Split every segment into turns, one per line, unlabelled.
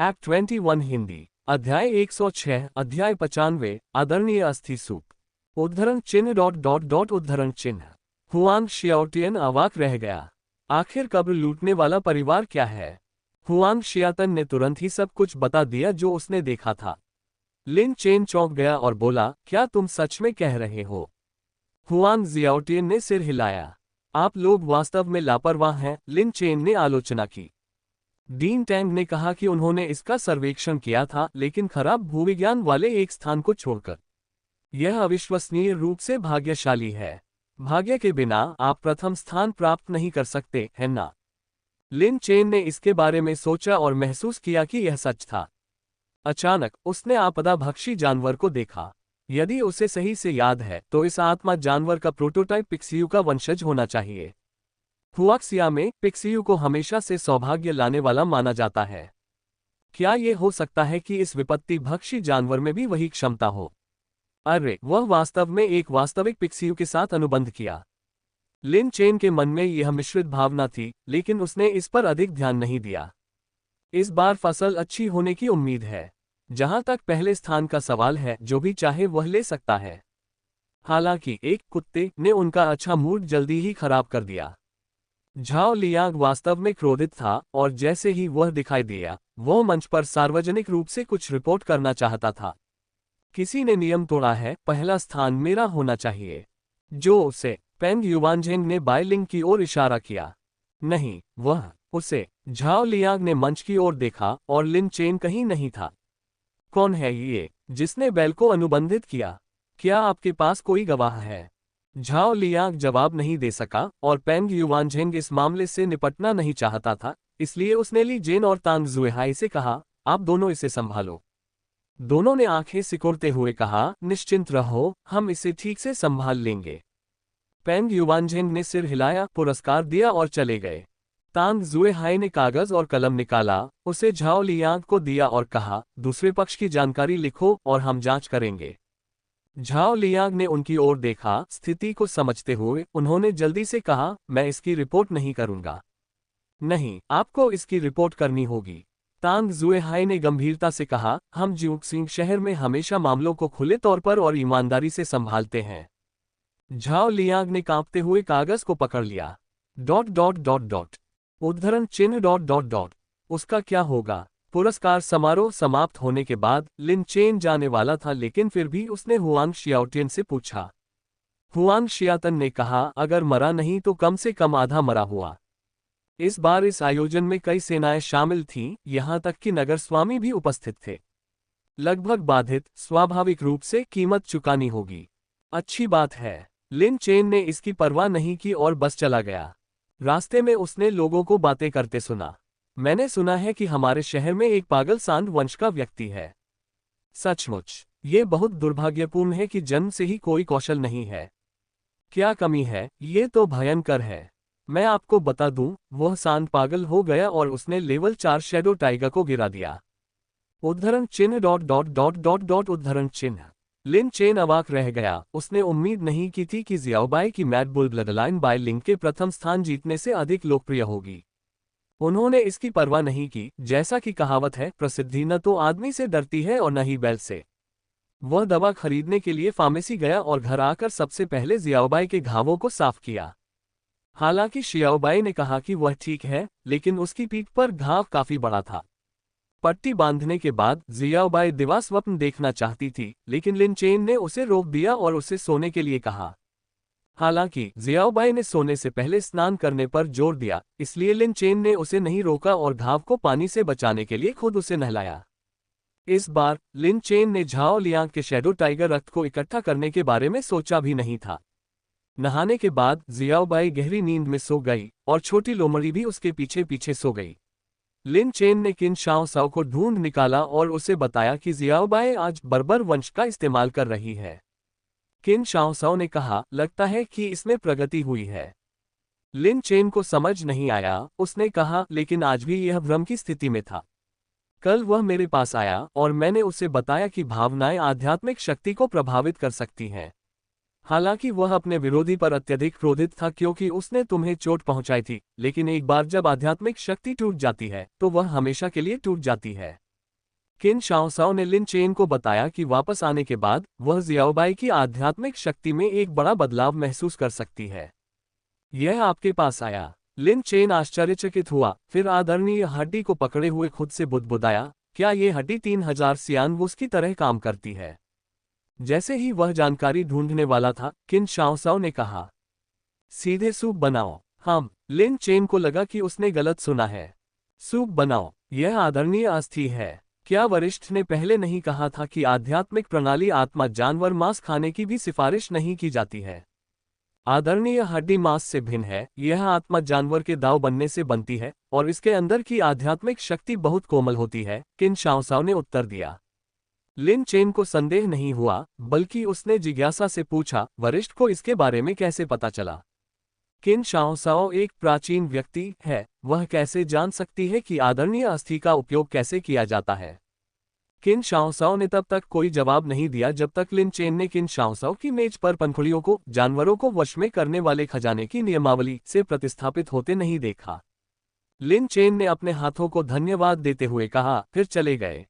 Act 21 Hindi अध्याय 106 अध्याय 95 आदरणीय अस्थि सूप उद्धरण चिन्ह उद्धरण चिन्ह। हुआंग शियाओटियन अवाक रह गया। आखिर कब्र लूटने वाला परिवार क्या है? हुआंग शियातन ने तुरंत ही सब कुछ बता दिया जो उसने देखा था। लिन चेन चौंक गया और बोला, क्या तुम सच में कह रहे हो? हुआंग जियाओटियन ने सिर हिलाया। आप लोग वास्तव में लापरवाह हैं, लिन चेन ने आलोचना की। डीन टैंग ने कहा कि उन्होंने इसका सर्वेक्षण किया था, लेकिन खराब भूविज्ञान वाले एक स्थान को छोड़कर। यह अविश्वसनीय रूप से भाग्यशाली है। भाग्य के बिना आप प्रथम स्थान प्राप्त नहीं कर सकते, है ना? लिन चेन ने इसके बारे में सोचा और महसूस किया कि यह सच था। अचानक उसने आपदा भक्षी जानवर को देखा। यदि उसे सही से याद है तो इस आत्मा जानवर का प्रोटोटाइप पिक्सियू का वंशज होना चाहिए। हुआक्सिया में पिक्सियू को हमेशा से सौभाग्य लाने वाला माना जाता है। क्या यह हो सकता है कि इस विपत्ति भक्षी जानवर में भी वही क्षमता हो? अरे, वह वास्तव में एक वास्तविक पिक्सियू के साथ अनुबंध किया। लिन चेन के मन में यह मिश्रित भावना थी, लेकिन उसने इस पर अधिक ध्यान नहीं दिया। इस बार फसल अच्छी होने की उम्मीद है। जहां तक पहले स्थान का सवाल है, जो भी चाहे वह ले सकता है। हालांकि एक कुत्ते ने उनका अच्छा मूड जल्दी ही खराब कर दिया। झाओ लियांग वास्तव में क्रोधित था और जैसे ही वह दिखाई दिया, वह मंच पर सार्वजनिक रूप से कुछ रिपोर्ट करना चाहता था। किसी ने नियम तोड़ा है, पहला स्थान मेरा होना चाहिए। जो उसे पेंग युवानझेंग ने बायलिंग की ओर इशारा किया। नहीं, वह उसे। झाओ लियांग ने मंच की ओर देखा और लिन चेन कहीं नहीं था। कौन है ये जिसने बैल को अनुबंधित किया? क्या आपके पास कोई गवाह है? झाओ लियांग जवाब नहीं दे सका और पेंग युवानझेंग इस मामले से निपटना नहीं चाहता था, इसलिए उसने ली जेन और तांग जुएहाई से कहा, आप दोनों इसे संभालो। दोनों ने आंखें सिकोड़ते हुए कहा, निश्चिंत रहो, हम इसे ठीक से संभाल लेंगे। पेंग युवानझेंग ने सिर हिलाया, पुरस्कार दिया और चले गए। तांग जुएहाई ने कागज और कलम निकाला, उसे झाओ लियांग को दिया और कहा, दूसरे पक्ष की जानकारी लिखो और हम जांच करेंगे। झाओ लियांग ने उनकी ओर देखा। स्थिति को समझते हुए उन्होंने जल्दी से कहा, मैं इसकी रिपोर्ट नहीं करूंगा। नहीं, आपको इसकी रिपोर्ट करनी होगी। तांग जुएहाई ने गंभीरता से कहा, हम जिउक्सिंग शहर में हमेशा मामलों को खुले तौर पर और ईमानदारी से संभालते हैं। झाओ लियांग ने कांपते हुए कागज को पकड़ लिया। उद्धरण चिन्ह उसका क्या होगा? पुरस्कार समारोह समाप्त होने के बाद लिन चेन जाने वाला था, लेकिन फिर भी उसने हुआंग शियाओटियन से पूछा। हुआंग शियातन ने कहा, अगर मरा नहीं तो कम से कम आधा मरा हुआ। इस बार इस आयोजन में कई सेनाएं शामिल थीं, यहां तक कि नगर स्वामी भी उपस्थित थे। लगभग बाधित, स्वाभाविक रूप से कीमत चुकानी होगी। अच्छी बात है। लिन चेन ने इसकी परवाह नहीं की और बस चला गया। रास्ते में उसने लोगों को बातें करते सुना। मैंने सुना है कि हमारे शहर में एक पागल सांड वंश का व्यक्ति है। सचमुच, ये बहुत दुर्भाग्यपूर्ण है कि जन्म से ही कोई कौशल नहीं है। क्या कमी है? ये तो भयंकर है। मैं आपको बता दूं, वह सांड पागल हो गया और उसने लेवल 4 शैडो टाइगर को गिरा दिया। उद्धरण चिन्ह उद्धरण चिन्ह। लिन चेन अवाक रह गया। उसने उम्मीद नहीं की थी कि जियाओबाई की mad bull bloodline bye link के प्रथम स्थान जीतने से अधिक लोकप्रिय होगी। उन्होंने इसकी परवाह नहीं की। जैसा कि कहावत है, प्रसिद्धि न तो आदमी से डरती है और न ही बैल से। वह दवा खरीदने के लिए फार्मेसी गया और घर आकर सबसे पहले जियाओबाई के घावों को साफ किया। हालांकि शियाओबाई ने कहा कि वह ठीक है, लेकिन उसकी पीठ पर घाव काफी बड़ा था। पट्टी बांधने के बाद जियाओबाई दिवा स्वप्न देखना चाहती थी, लेकिन लिन चेन ने उसे रोक दिया और उसे सोने के लिए कहा। हालांकि जियाओबाई ने सोने से पहले स्नान करने पर जोर दिया, इसलिए लिन चेन ने उसे नहीं रोका और घाव को पानी से बचाने के लिए खुद उसे नहलाया। इस बार लिन चेन ने झाओ लियांग के शैडो टाइगर रक्त को इकट्ठा करने के बारे में सोचा भी नहीं था। नहाने के बाद जियाओबाई गहरी नींद में सो गई और छोटी लोमड़ी भी उसके पीछे पीछे सो गई। लिन चेन ने किन शाओ साओ को ढूंढ निकाला और उसे बताया कि जियाओबाई आज बर्बर वंश का इस्तेमाल कर रही है। किन शाओ साओ ने कहा, लगता है कि इसमें प्रगति हुई है। लिन चेन को समझ नहीं आया। उसने कहा, लेकिन आज भी यह भ्रम की स्थिति में था। कल वह मेरे पास आया और मैंने उसे बताया कि भावनाएं आध्यात्मिक शक्ति को प्रभावित कर सकती हैं। हालांकि वह अपने विरोधी पर अत्यधिक क्रोधित था क्योंकि उसने तुम्हें चोट पहुंचाई थी, लेकिन एक बार जब आध्यात्मिक शक्ति टूट जाती है तो वह हमेशा के लिए टूट जाती है। किन शाओसाओ ने लिन चेन को बताया कि वापस आने के बाद वह जियाओबाई की आध्यात्मिक शक्ति में एक बड़ा बदलाव महसूस कर सकती है। यह आपके पास आया। लिन चेन आश्चर्यचकित हुआ, फिर आदरणीय हड्डी को पकड़े हुए खुद से बुदबुदाया, क्या ये हड्डी 3000 सियानवुस की तरह काम करती है? जैसे ही वह जानकारी ढूंढने वाला था, किन शाओसाओ ने कहा, सीधे सूप बनाओ। लिन चेन को लगा कि उसने गलत सुना है। सूप बनाओ, यह आदरणीय अस्थि है। क्या वरिष्ठ ने पहले नहीं कहा था कि आध्यात्मिक प्रणाली आत्मा जानवर मांस खाने की भी सिफारिश नहीं की जाती है? आदरणीय हड्डी मांस से भिन्न है, यह आत्मा जानवर के दाव बनने से बनती है और इसके अंदर की आध्यात्मिक शक्ति बहुत कोमल होती है, किन शाओसाओ ने उत्तर दिया। लिन चेन को संदेह नहीं हुआ, बल्कि उसने जिज्ञासा से पूछा, वरिष्ठ को इसके बारे में कैसे पता चला? किन शाओसाओ एक प्राचीन व्यक्ति है, वह कैसे जान सकती है कि आदरणीय अस्थि का उपयोग कैसे किया जाता है? किन शाओसाओ ने तब तक कोई जवाब नहीं दिया जब तक लिन चेन ने किन शाओसाओ की मेज पर पंखुड़ियों को जानवरों को वश में करने वाले खजाने की नियमावली से प्रतिस्थापित होते नहीं देखा। लिन चेन ने अपने हाथों को धन्यवाद देते हुए कहा, फिर चले गए।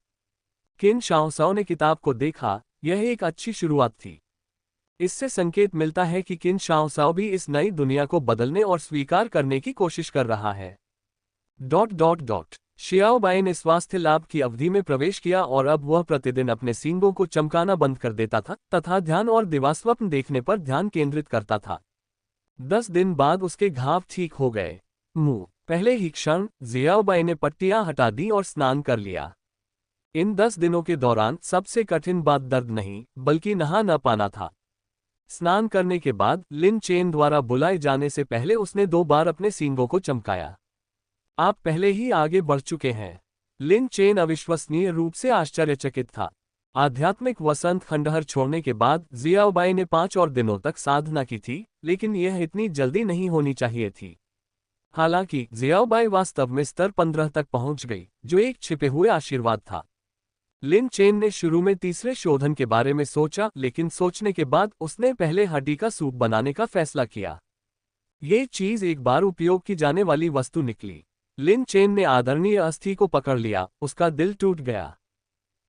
किन शाओसाओ ने किताब को देखा, यह एक अच्छी शुरुआत थी। इससे संकेत मिलता है कि किन शाओसाओ भी इस नई दुनिया को बदलने और स्वीकार करने की कोशिश कर रहा है। शियाओबाई ने स्वास्थ्य लाभ की अवधि में प्रवेश किया और अब वह प्रतिदिन अपने सींगों को चमकाना बंद कर देता था तथा ध्यान और दिवास्वप्न देखने पर ध्यान केंद्रित करता था। 10 दिन बाद उसके घाव ठीक हो गए। पहले ही क्षण जियाओबाई ने पट्टियां हटा दी और स्नान कर लिया। इन 10 दिनों के दौरान सबसे कठिन बात दर्द नहीं, बल्कि नहा न पाना था। स्नान करने के बाद लिन चेन द्वारा बुलाए जाने से पहले उसने 2 बार अपने सींगों को चमकाया। आप पहले ही आगे बढ़ चुके हैं। लिन चेन अविश्वसनीय रूप से आश्चर्यचकित था। आध्यात्मिक वसंत खंडहर छोड़ने के बाद जियाओबाई ने 5 और दिनों तक साधना की थी, लेकिन यह इतनी जल्दी नहीं होनी चाहिए थी। हालांकि जियाओबाई वास्तव में स्तर 15 तक पहुंच गई, जो एक छिपे हुए आशीर्वाद था। लिन चेन ने शुरू में तीसरे शोधन के बारे में सोचा, लेकिन सोचने के बाद उसने पहले हड्डी का सूप बनाने का फैसला किया। ये चीज एक बार उपयोग की जाने वाली वस्तु निकली। लिन चेन ने आदरणीय अस्थि को पकड़ लिया, उसका दिल टूट गया।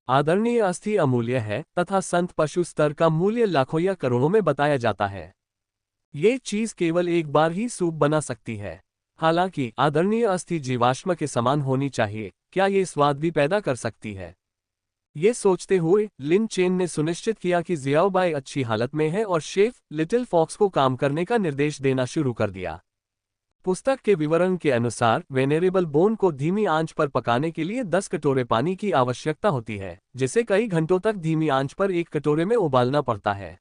आदरणीय अस्थि अमूल्य है तथा संत पशु स्तर का मूल्य लाखों या करोड़ों में बताया जाता है। ये चीज केवल एक बार ही सूप बना सकती है। हालांकि आदरणीय अस्थि जीवाश्म के समान होनी चाहिए, क्या ये स्वाद भी पैदा कर सकती है? ये सोचते हुए लिन चेन ने सुनिश्चित किया कि जियाओबाई अच्छी हालत में है और शेफ लिटिल फॉक्स को काम करने का निर्देश देना शुरू कर दिया। पुस्तक के विवरण के अनुसार वेनेरेबल बोन को धीमी आंच पर पकाने के लिए 10 कटोरे पानी की आवश्यकता होती है, जिसे कई घंटों तक धीमी आंच पर एक कटोरे में उबालना पड़ता है।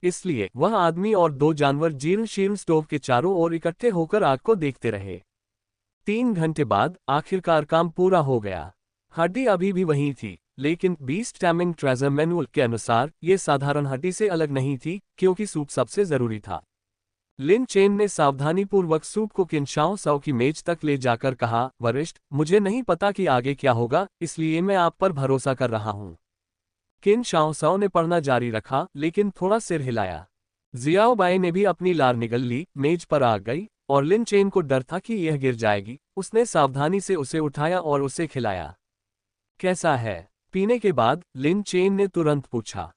इसलिए वह आदमी और 2 जानवर जीर्ण शीर्ण स्टोव के चारों ओर इकट्ठे होकर आग को देखते रहे। 3 घंटे बाद आखिरकार काम पूरा हो गया। हड्डी अभी भी वही थी, लेकिन बीस्ट टैमिंग ट्रेजर मैनुअल के अनुसार ये साधारण हड्डी से अलग नहीं थी, क्योंकि सूप सबसे जरूरी था। लिन चेन ने सावधानीपूर्वक सूप को किन शाओसाओ की मेज तक ले जाकर कहा, वरिष्ठ, मुझे नहीं पता कि आगे क्या होगा, इसलिए मैं आप पर भरोसा कर रहा हूं। किन शाओसाओ ने पढ़ना जारी रखा, लेकिन थोड़ा सिर हिलाया। जियाओबाई ने भी अपनी लार निगल ली, मेज पर आ गई, और लिन चेन को डर था कि यह गिर जाएगी। उसने सावधानी से उसे उठाया और उसे खिलाया। कैसा है? पीने के बाद लिन चेन ने तुरंत पूछा।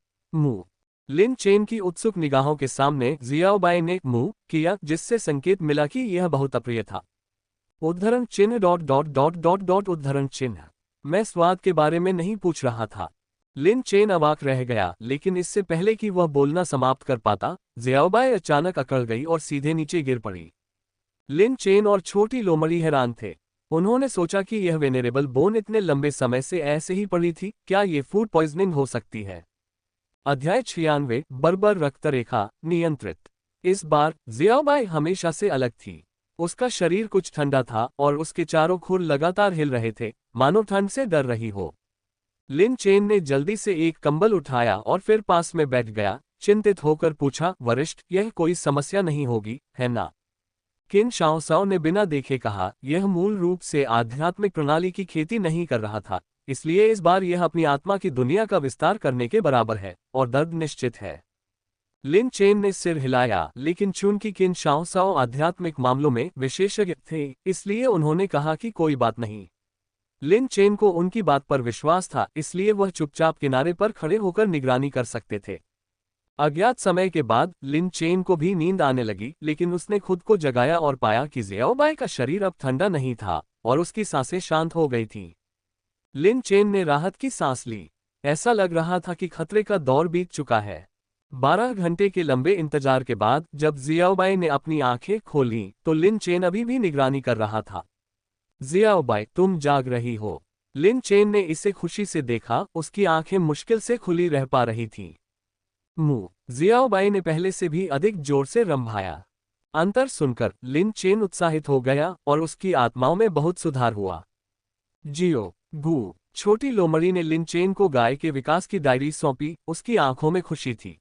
लिन चेन की उत्सुक निगाहों के सामने जियाओबाई ने मुंह किया, जिससे संकेत मिला कि यह बहुत अप्रिय था। उद्धरण चिन्ह ... उद्धरण चिन्ह। मैं स्वाद के बारे में नहीं पूछ रहा था। लिन चेन अवाक रह गया, लेकिन इससे पहले कि वह बोलना समाप्त कर पाता, जियाओबाई अचानक अकड़ गई और सीधे नीचे गिर पड़ी। लिन चेन और छोटी लोमड़ी हैरान थे। उन्होंने सोचा कि यह वेनेरेबल बोन इतने लंबे समय से ऐसे ही पड़ी थी। क्या ये फूड पॉइजनिंग हो सकती है? अध्याय 96 बर्बर रक्तरेखा नियंत्रित। इस बार जियाओबाई हमेशा से अलग थी। उसका शरीर कुछ ठंडा था और उसके चारों खुर लगातार हिल रहे थे, मानो ठंड से डर रही हो। लिन चेन ने जल्दी से एक कंबल उठाया और फिर पास में बैठ गया। चिंतित होकर पूछा, वरिष्ठ, यह कोई समस्या नहीं होगी, है ना? किन शाओसाओ ने बिना देखे कहा, यह मूल रूप से आध्यात्मिक प्रणाली की खेती नहीं कर रहा था, इसलिए इस बार यह अपनी आत्मा की दुनिया का विस्तार करने के बराबर है, और दर्द निश्चित है। लिन चेन ने सिर हिलाया, लेकिन चूंकि किन शाओसाओ आध्यात्मिक मामलों में विशेषज्ञ थे, इसलिए उन्होंने कहा कि कोई बात नहीं। लिन चेन को उनकी बात पर विश्वास था, इसलिए वह चुपचाप किनारे पर खड़े होकर निगरानी कर सकते थे। अज्ञात समय के बाद लिन चेन को भी नींद आने लगी, लेकिन उसने खुद को जगाया और पाया कि ज़ियाओबाई का शरीर अब ठंडा नहीं था और उसकी सांसें शांत हो गई थीं। लिन चेन ने राहत की सांस ली। ऐसा लग रहा था कि खतरे का दौर बीत चुका है। 12 घंटे के लंबे इंतजार के बाद जब ज़ियाओबाई ने अपनी आंखें खोलीं तो लिन चेन अभी भी निगरानी कर रहा था। ज़ियाओबाई, तुम जाग रही हो। लिन चेन ने इसे खुशी से देखा, उसकी आंखें मुश्किल से खुली रह पा रही थीं। मुंह। ज़ियाओबाई ने पहले से भी अधिक जोर से रंभाया। अंतर सुनकर लिन चेन उत्साहित हो गया और उसकी आत्माओं में बहुत सुधार हुआ। जियो गू। छोटी लोमड़ी ने लिन चेन को गाय के विकास की डायरी सौंपी, उसकी आंखों में खुशी थी।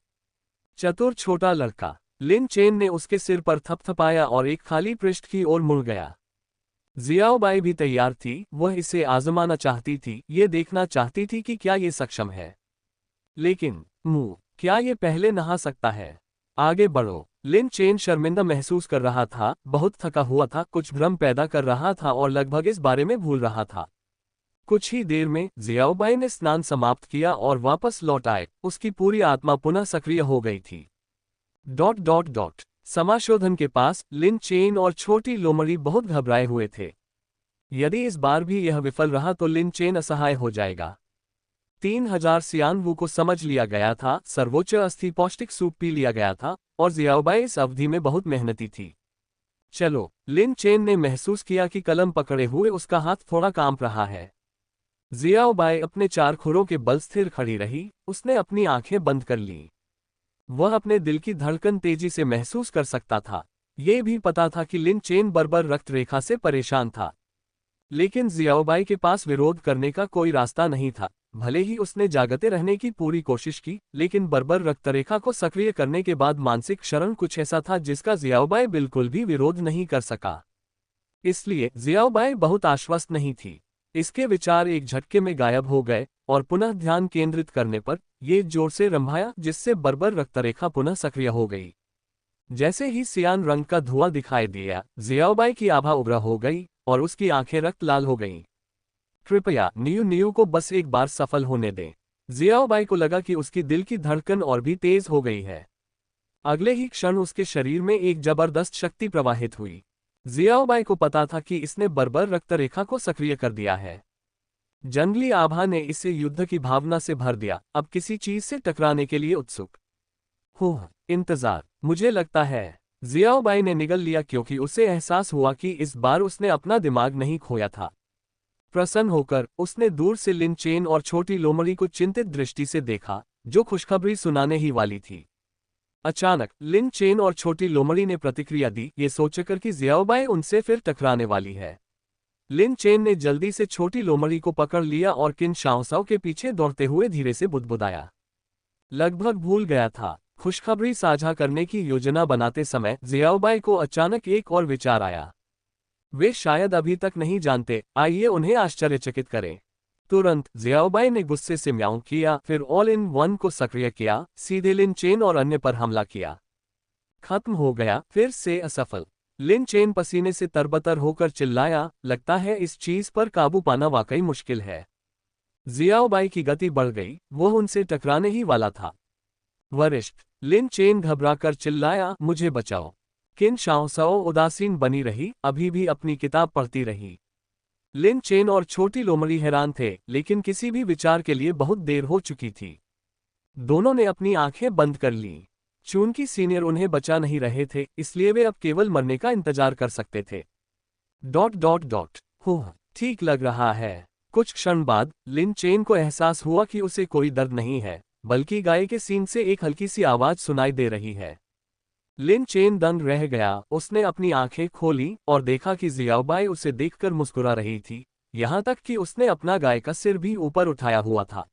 चतुर छोटा लड़का। लिन चेन ने उसके सिर पर थपथपाया और एक खाली पृष्ठ की ओर मुड़ गया। ज़ियाओबाई भी तैयार थी, वह इसे आजमाना चाहती थी, ये देखना चाहती थी कि क्या ये सक्षम है। लेकिन मुंह, क्या ये पहले नहा सकता है? आगे बढ़ो। लिन चेन शर्मिंदा महसूस कर रहा था, बहुत थका हुआ था, कुछ भ्रम पैदा कर रहा था और लगभग इस बारे में भूल रहा था। कुछ ही देर में ज़ियाओबाई ने स्नान समाप्त किया और वापस लौट आए, उसकी पूरी आत्मा पुनः सक्रिय हो गई थी। ... समाशोधन के पास लिन चेन और छोटी लोमड़ी बहुत घबराए हुए थे। यदि इस बार भी यह विफल रहा तो लिन चेन असहाय हो जाएगा। 3000 सियान वू को समझ लिया गया था, सर्वोच्च अस्थि पौष्टिक सूप पी लिया गया था और ज़ियाओबाई इस अवधि में बहुत मेहनती थी। चलो, लिन चेन ने महसूस किया कि कलम पकड़े हुए उसका हाथ थोड़ा कांप रहा है। ज़ियाओबाई अपने 4 खुरों के बल स्थिर खड़ी रही, उसने अपनी आंखें बंद कर लीं। वह अपने दिल की धड़कन तेजी से महसूस कर सकता था। ये भी पता था कि लिन चेन बर्बर रक्त रेखा से परेशान था। लेकिन ज़ियाओबाई के पास विरोध करने का कोई रास्ता नहीं था। भले ही उसने जागते रहने की पूरी कोशिश की, लेकिन बर्बर रक्तरेखा को सक्रिय करने के बाद मानसिक क्षरण कुछ ऐसा था जिसका ज़ियाओबाई बिल्कुल भी विरोध नहीं कर सका। इसलिए ज़ियाओबाई बहुत आश्वस्त नहीं थी। इसके विचार एक झटके में गायब हो गए और पुनः ध्यान केंद्रित करने पर ये जोर से रंभाया, जिससे बर्बर रक्तरेखा पुनः सक्रिय हो गई। जैसे ही सियान रंग का धुआं दिखाई दिया, ज़ियाओबाई की आभा उग्र हो गई और उसकी आंखें रक्त लाल हो गईं। कृपया नियू को बस एक बार सफल होने दें। ज़ियाओबाई को लगा कि उसकी दिल की धड़कन और भी तेज हो गई है। अगले ही क्षण उसके शरीर में एक जबरदस्त शक्ति प्रवाहित हुई। ज़ियाओबाई को पता था कि इसने बर्बर रक्तरेखा को सक्रिय कर दिया है। जंगली आभा ने इसे युद्ध की भावना से भर दिया, अब किसी चीज से टकराने के लिए उत्सुक। इंतजार, मुझे लगता है। ज़ियाओबाई ने निगल लिया क्योंकि उसे एहसास हुआ कि इस बार उसने अपना दिमाग नहीं खोया था। प्रसन्न होकर उसने दूर से लिन चेन और छोटी लोमड़ी को चिंतित दृष्टि से देखा, जो खुशखबरी सुनाने ही वाली थी। अचानक लिन चेन और छोटी लोमड़ी ने प्रतिक्रिया दी, ये सोचकर कि ज़ियाओबाई उनसे फिर टकराने वाली है। लिन चेन ने जल्दी से छोटी लोमड़ी को पकड़ लिया और किन शाओसाओ के पीछे दौड़ते हुए धीरे से बुदबुदाया। लगभग भूल गया था। खुशखबरी साझा करने की योजना बनाते समय ज़ियाओबाई को अचानक एक और विचार आया। वे शायद अभी तक नहीं जानते, आइए उन्हें आश्चर्यचकित करें। तुरंत ज़ियाओबाई ने गुस्से से म्याऊं किया, फिर ऑल इन वन को सक्रिय किया, सीधे लिन चेन और अन्य पर हमला किया। खत्म हो गया, फिर से असफल। लिन चेन पसीने से तरबतर होकर चिल्लाया, लगता है इस चीज पर काबू पाना वाकई मुश्किल है। ज़ियाओबाई की गति बढ़ गई, वह उनसे टकराने ही वाला था। वरिष्ठ। लिन चेन घबराकर चिल्लाया, मुझे बचाओ। किन शाओसाओ उदासीन बनी रही, अभी भी अपनी किताब पढ़ती रही। लिन चेन और छोटी लोमड़ी हैरान थे, लेकिन किसी भी विचार के लिए बहुत देर हो चुकी थी। दोनों ने अपनी आंखें बंद कर लीं। चूंकि सीनियर उन्हें बचा नहीं रहे थे, इसलिए वे अब केवल मरने का इंतजार कर सकते थे। ... ठीक लग रहा है। कुछ क्षण बाद लिन चेन को एहसास हुआ कि उसे कोई दर्द नहीं है, बल्कि गाय के सींग से एक हल्की सी आवाज सुनाई दे रही है। लिन चेन दंग रह गया, उसने अपनी आंखें खोली और देखा कि ज़ियाओबाई उसे देखकर मुस्कुरा रही थी, यहां तक कि उसने अपना गाय का सिर भी ऊपर उठाया हुआ था।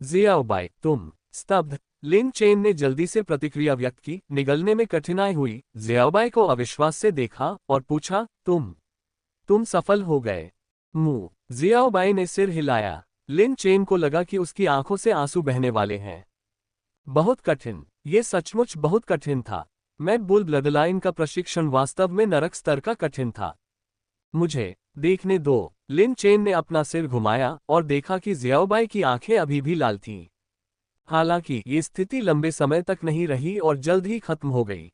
ज़ियाओबाई, तुम... स्तब्ध। लिन चेन ने जल्दी से प्रतिक्रिया व्यक्त की, निगलने में कठिनाई हुई। ज़ियाओबाई को अविश्वास से देखा और पूछा, तुम सफल हो गए? मुंह। ज़ियाओबाई ने सिर हिलाया। लिन चेन को लगा कि उसकी आंखों से आंसू बहने वाले हैं। बहुत कठिन, ये सचमुच बहुत कठिन था। मैड बुल ब्लडलाइन का प्रशिक्षण वास्तव में नरक स्तर का कठिन था। मुझे देखने दो। लिन चेन ने अपना सिर घुमाया और देखा कि जियाओबाई की आंखें अभी भी लाल थीं। हालांकि ये स्थिति लंबे समय तक नहीं रही और जल्द ही खत्म हो गई।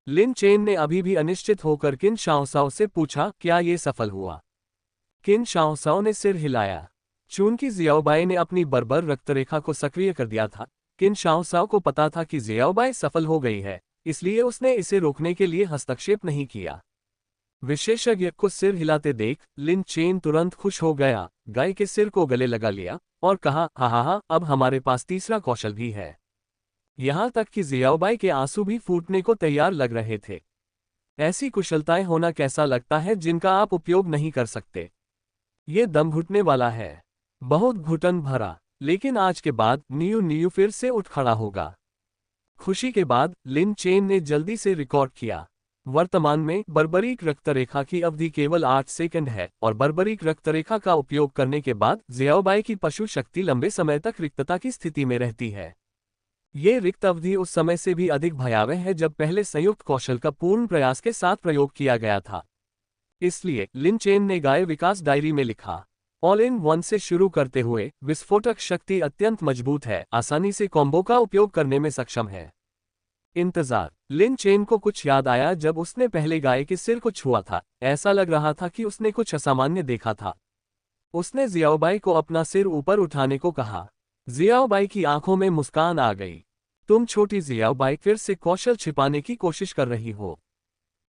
लिन चेन ने अभी भी अनिश्चित होकर किन शाओसाओ से पूछा, क्या ये सफल हुआ? किन शाओसाओ ने सिर हिलाया। चूंकि जियाओबाई ने अपनी बर्बर रक्तरेखा को सक्रिय कर दिया था, किन शाओसाओ को पता था कि जियाओबाई सफल हो गई है, इसलिए उसने इसे रोकने के लिए हस्तक्षेप नहीं किया। विशेषज्ञ को सिर हिलाते देख लिन चेन तुरंत खुश हो गया, गाय के सिर को गले लगा लिया और कहा, हा, अब हमारे पास तीसरा कौशल भी है। यहां तक कि जियाओबाई के आंसू भी फूटने को तैयार लग रहे थे। ऐसी कुशलताएं होना कैसा लगता है जिनका आप उपयोग नहीं कर सकते। ये दम घुटने वाला है, बहुत घुटन भरा, लेकिन आज के बाद नियू फिर से उठ खड़ा होगा। खुशी के बाद लिन चेन ने जल्दी से रिकॉर्ड किया। वर्तमान में बर्बरीक रक्तरेखा की अवधि केवल 8 सेकंड है और बर्बरीक रक्तरेखा का उपयोग करने के बाद जियाओबाई की पशु शक्ति लंबे समय तक रिक्तता की स्थिति में रहती है। ये रिक्त अवधि उस समय से भी अधिक भयावह है जब पहले संयुक्त कौशल का पूर्ण प्रयास के साथ प्रयोग किया गया था। इसलिए लिन चेन ने गाय विकास डायरी में लिखा, ऑल इन वन से शुरू करते हुए विस्फोटक शक्ति अत्यंत मजबूत है, आसानी से कॉम्बो का उपयोग करने में सक्षम है। इंतजार। लिन चेन को कुछ याद आया जब उसने पहले गाय के सिर को छुआ था, ऐसा लग रहा था कि उसने कुछ असामान्य देखा था। उसने जियाओबाई को अपना सिर ऊपर उठाने को कहा। जियाओबाई की आंखों में मुस्कान आ गई। तुम छोटी जियाओबाई फिर से कौशल छिपाने की कोशिश कर रही हो।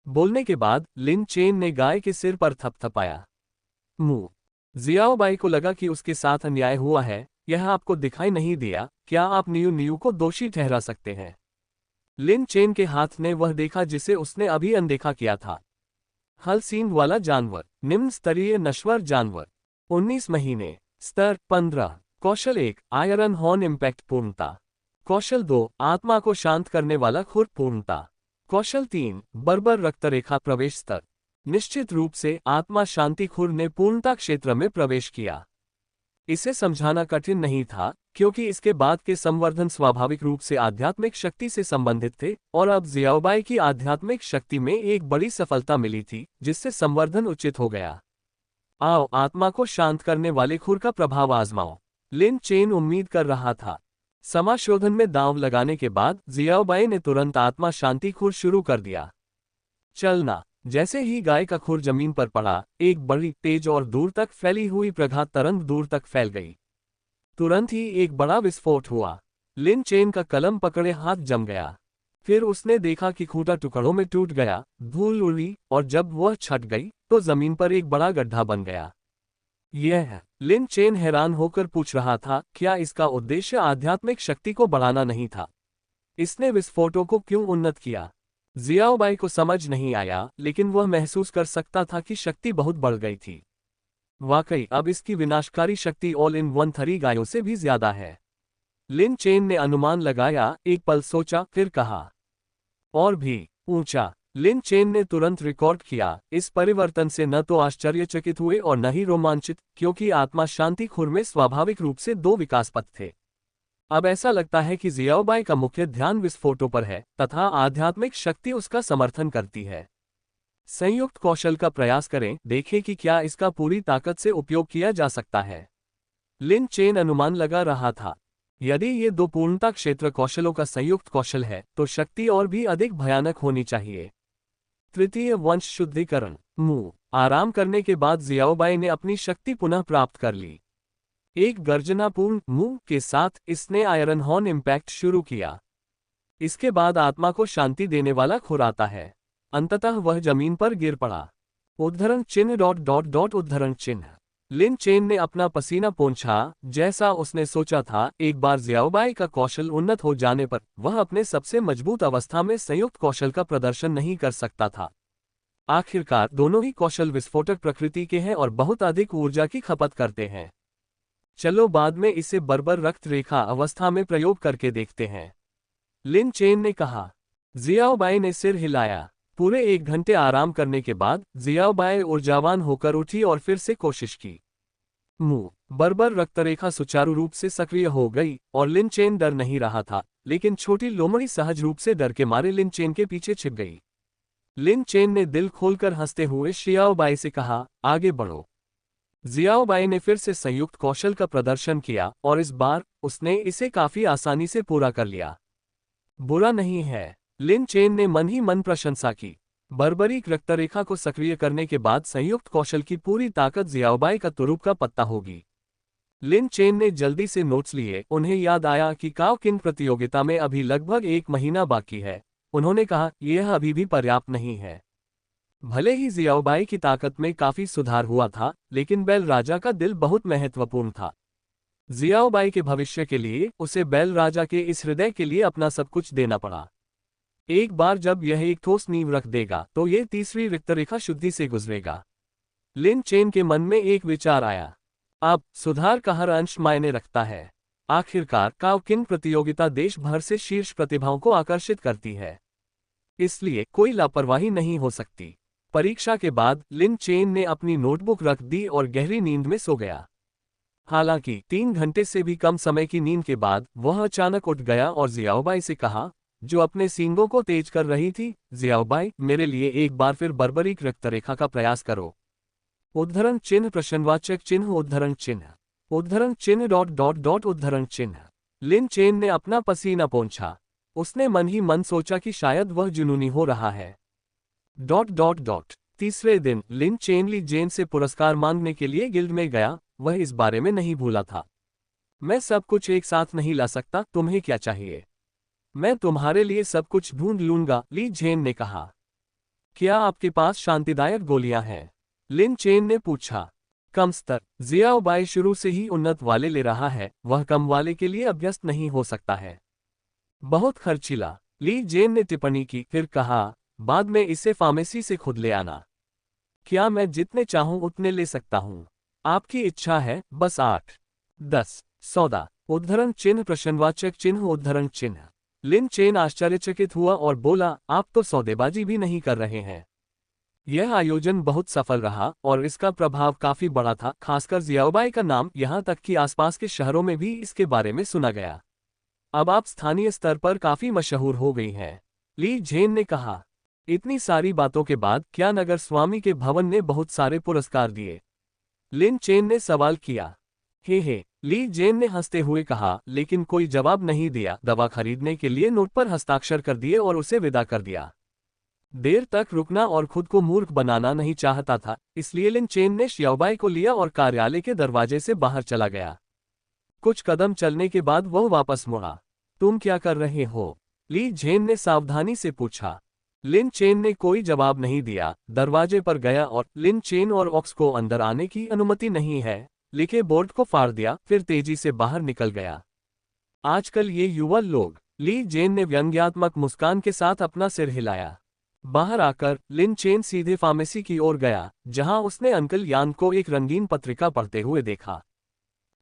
बोलने के बाद लिन चेन ने गाय के सिर पर थपथपाया। मुंह। जियाओबाई को लगा कि उसके साथ अन्याय हुआ है। यह आपको दिखाई नहीं दिया, क्या आप नियू को दोषी ठहरा सकते हैं? लिन चेन के हाथ ने वह देखा जिसे उसने अभी अनदेखा किया था। हल सींग वाला जानवर, निम्न स्तरीय नश्वर जानवर। 19 महीने। स्तर 15। कौशल 1, आयरन हॉर्न इम्पैक्ट पूर्णता। कौशल 2, आत्मा को शांत करने वाला खुर पूर्णता। कौशल 3, बर्बर रक्तरेखा प्रवेश स्तर। निश्चित रूप से आत्मा शांति खुर ने पूर्णता क्षेत्र में प्रवेश किया। इसे समझाना कठिन नहीं था, क्योंकि इसके बाद के संवर्धन स्वाभाविक रूप से आध्यात्मिक शक्ति से संबंधित थे और अब जियाओबाई की आध्यात्मिक शक्ति में एक बड़ी सफलता मिली थी, जिससे संवर्धन उचित हो गया। आओ आत्मा को शांत करने वाले खुर का प्रभाव आजमाओ। लिन चेन उम्मीद कर रहा था। समाशोधन में दांव लगाने के बाद जियाओबाई ने तुरंत आत्मा शांति खुर शुरू कर दिया। चलना। जैसे ही गाय का खुर जमीन पर पड़ा, एक बड़ी, तेज और दूर तक फैली हुई प्रघात तरंग दूर तक फैल गई। तुरंत ही एक बड़ा विस्फोट हुआ। लिन चेन का कलम पकड़े हाथ जम गया। फिर उसने देखा कि खूंटा टुकड़ों में टूट गया, धूल उड़ी और जब वह छट गई तो जमीन पर एक बड़ा गड्ढा बन गया। यह है। लिन चेन हैरान होकर पूछ रहा था, क्या इसका उद्देश्य आध्यात्मिक शक्ति को बढ़ाना नहीं था? इसने विस्फोटों को क्यों उन्नत किया? जियाओबाई को समझ नहीं आया, लेकिन वह महसूस कर सकता था कि शक्ति बहुत बढ़ गई थी। वाकई अब इसकी विनाशकारी शक्ति ऑल इन वन 3 गायों से भी ज्यादा है। लिन चेन ने अनुमान लगाया, एक पल सोचा, फिर कहा, और भी ऊंचा। लिन चेन ने तुरंत रिकॉर्ड किया। इस परिवर्तन से न तो आश्चर्यचकित हुए और न ही रोमांचित, क्योंकि आत्मा शांति खुर में स्वाभाविक रूप से 2 विकास पथ थे। अब ऐसा लगता है कि जियाओबाई का मुख्य ध्यान विस्फोटों पर है तथा आध्यात्मिक शक्ति उसका समर्थन करती है। संयुक्त कौशल का प्रयास करें, देखें कि क्या इसका पूरी ताकत से उपयोग किया जा सकता है। लिन चेन अनुमान लगा रहा था। यदि ये 2 पूर्णता क्षेत्र कौशलों का संयुक्त कौशल है तो शक्ति और भी अधिक भयानक होनी चाहिए। तृतीय वंश शुद्धिकरण। मुंह। आराम करने के बाद जियाओबाई ने अपनी शक्ति पुनः प्राप्त कर ली। एक गर्जनापूर्ण मुंह के साथ इसने आयरन हॉर्न इम्पैक्ट शुरू किया। इसके बाद आत्मा को शांति देने वाला खुर आता है। अंततः वह जमीन पर गिर पड़ा। उद्धरण चिन्ह ... उद्धरण चिन्ह। लिन चेन ने अपना पसीना पोंछा। जैसा उसने सोचा था, एक बार जियाओबाई का कौशल उन्नत हो जाने पर वह अपने सबसे मजबूत अवस्था में संयुक्त कौशल का प्रदर्शन नहीं कर सकता था। आखिरकार दोनों ही कौशल विस्फोटक प्रकृति के हैं और बहुत अधिक ऊर्जा की खपत करते हैं। चलो बाद में इसे बर्बर रक्त रेखा अवस्था में प्रयोग करके देखते हैं, लिन चेन ने कहा। जियाओबाई ने सिर हिलाया। पूरे 1 घंटे आराम करने के बाद जियाओबाई ऊर्जावान होकर उठी और फिर से कोशिश की। मुंह। बर्बर रक्तरेखा सुचारू रूप से सक्रिय हो गई और लिन चेन डर नहीं रहा था, लेकिन छोटी लोमड़ी सहज रूप से डर के मारे लिन चेन के पीछे छिप गई। लिन चेन ने दिल खोलकर हंसते हुए जियाओबाई से कहा, आगे बढ़ो। जियाओबाई ने फिर से संयुक्त कौशल का प्रदर्शन किया और इस बार उसने इसे काफी आसानी से पूरा कर लिया। बुरा नहीं है, लिन चेन ने मन ही मन प्रशंसा की। बर्बरीक रक्तरेखा को सक्रिय करने के बाद संयुक्त कौशल की पूरी ताकत जियाओबाई का तुरुप का पत्ता होगी। लिन चेन ने जल्दी से नोट्स लिए। उन्हें याद आया कि काव किंग प्रतियोगिता में अभी लगभग 1 महीना बाकी है। उन्होंने कहा, यह अभी भी पर्याप्त नहीं है। भले ही जियाओबाई की ताकत में काफी सुधार हुआ था, लेकिन बैल राजा का दिल बहुत महत्वपूर्ण था। जियाओबाई के भविष्य के लिए उसे बैल राजा के इस हृदय के लिए अपना सब कुछ देना पड़ा। एक बार जब यह एक ठोस नींव रख देगा तो यह तीसरी रक्तरेखा शुद्धि से गुजरेगा। लिन चेन के मन में एक विचार आया। अब सुधार का हर अंश मायने रखता है। आखिरकार काव किंग प्रतियोगिता देश भर से शीर्ष प्रतिभाओं को आकर्षित करती है, इसलिए कोई लापरवाही नहीं हो सकती। परीक्षा के बाद लिन चेन ने अपनी नोटबुक रख दी और गहरी नींद में सो गया। हालांकि 3 घंटे से भी कम समय की नींद के बाद वह अचानक उठ गया और जियाओबाई से कहा, जो अपने सींगों को तेज कर रही थी, जियाओबाई, मेरे लिए एक बार फिर बर्बरीक रक्तरेखा का प्रयास करो। उद्धरण चिन्ह प्रश्नवाचक चिन्ह उद्धरण चिन्ह उद्धरण चिन्ह। लिन चेन ने अपना पसीना पोंछा। उसने मन ही मन सोचा कि शायद वह जुनूनी हो रहा है। तीसरे दिन लिन चेन ली जेन से पुरस्कार मांगने के लिए गिल्ड में गया। वह इस बारे में नहीं भूला था। मैं सब कुछ एक साथ नहीं ला सकता, तुम्हें क्या चाहिए? मैं तुम्हारे लिए सब कुछ ढूंढ लूंगा, ली जेन ने कहा। क्या आपके पास शांतिदायक गोलियां हैं? लिन चेन ने पूछा। कम स्तर। जियाओबाई शुरू से ही उन्नत वाले ले रहा है, वह कम वाले के लिए अभ्यस्त नहीं हो सकता है। बहुत खर्चीला, ली जेन ने टिप्पणी की, फिर कहा, बाद में इसे फार्मेसी से खुद ले आना। क्या मैं जितने चाहूं उतने ले सकता हूं? आपकी इच्छा है, बस 8-10 सौदा। उद्धरण चिन्ह प्रश्नवाचक चिन्ह उद्धरण चिन्ह। लिन चेन आश्चर्यचकित हुआ और बोला, आप तो सौदेबाजी भी नहीं कर रहे हैं। यह आयोजन बहुत सफल रहा और इसका प्रभाव काफी बड़ा था, खासकर जियाओबाई का नाम, यहां तक कि आसपास के शहरों में भी इसके बारे में सुना गया। अब आप स्थानीय स्तर पर काफी मशहूर हो गई हैं, ली जेन ने कहा। इतनी सारी बातों के बाद क्या नगर स्वामी के भवन ने बहुत सारे पुरस्कार दिए? लिन चेन ने सवाल किया। हे, ली जेन ने हंसते हुए कहा, लेकिन कोई जवाब नहीं दिया। दवा खरीदने के लिए नोट पर हस्ताक्षर कर दिए और उसे विदा कर दिया। देर तक रुकना और खुद को मूर्ख बनाना नहीं चाहता था, इसलिए लिन चेन ने जियाओबाई को लिया और कार्यालय के दरवाजे से बाहर चला गया। कुछ कदम चलने के बाद वह वापस मुड़ा। तुम क्या कर रहे हो? ली जेन ने सावधानी से पूछा। लिन चेन ने कोई जवाब नहीं दिया, दरवाजे पर गया और लिन चेन और ऑक्स को अंदर आने की अनुमति नहीं है लिखे बोर्ड को फाड़ दिया, फिर तेजी से बाहर निकल गया। आजकल ये युवा लोग, ली जेन ने व्यंग्यात्मक मुस्कान के साथ अपना सिर हिलाया। बाहर आकर लिन चेन सीधे फार्मेसी की ओर गया, जहां उसने अंकल यांग को एक रंगीन पत्रिका पढ़ते हुए देखा।